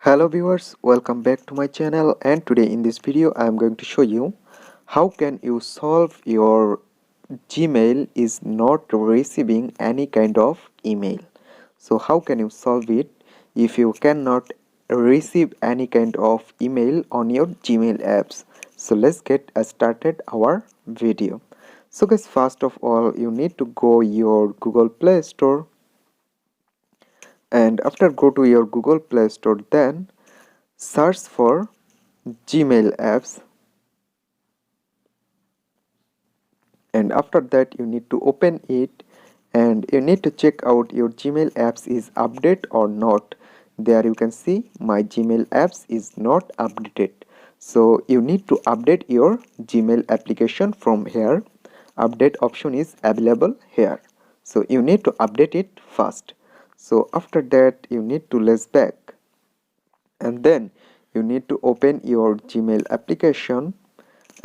Hello viewers, welcome back to my channel, and today in this video I am going to show you how can you solve your Gmail is not receiving any kind of email. So how can you solve it if you cannot receive any kind of email on your Gmail apps? So let's get started our video. So guys, first of all you need to go your Google Play Store, and after go to your Google Play Store, then search for Gmail apps, and after that you need to open it, and you need to check out your Gmail apps is updated or not. There you can see my Gmail apps is not updated, so you need to update your Gmail application from here. Update option is available here, so you need to update it first. So after that you need to less back, and then you need to open your Gmail application,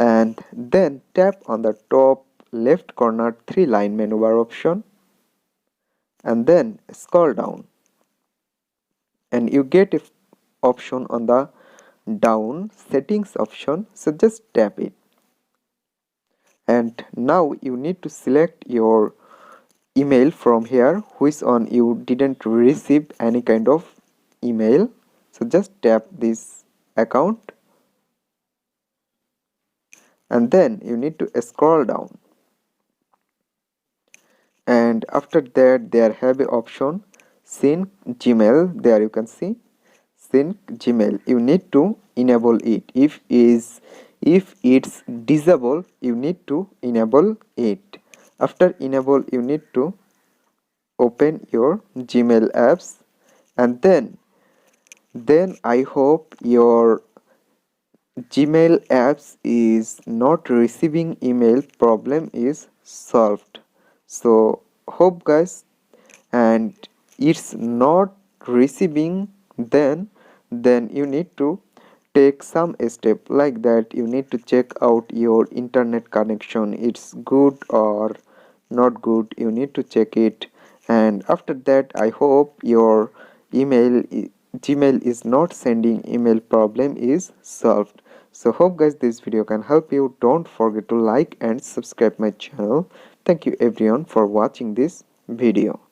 and then tap on the top left corner three line menu bar option, and then scroll down, and you get a option on the down settings option, so just tap it. And now you need to select your email from here which on you didn't receive any kind of email, so just tap this account, and then you need to scroll down, and after that there have a option sync Gmail. There you can see sync Gmail. You need to enable it. If it's disabled, you need to enable it. After enable, you need to open your Gmail apps, and then I hope your Gmail apps is not receiving email problem is solved. So hope guys, and it's not receiving, then you need to take some step like that. You need to check out your internet connection, it's good or not good. You need to check it, and after that I hope your Gmail is not sending email problem is solved. So hope guys this video can help you. Don't forget to like and subscribe my channel. Thank you everyone for watching this video.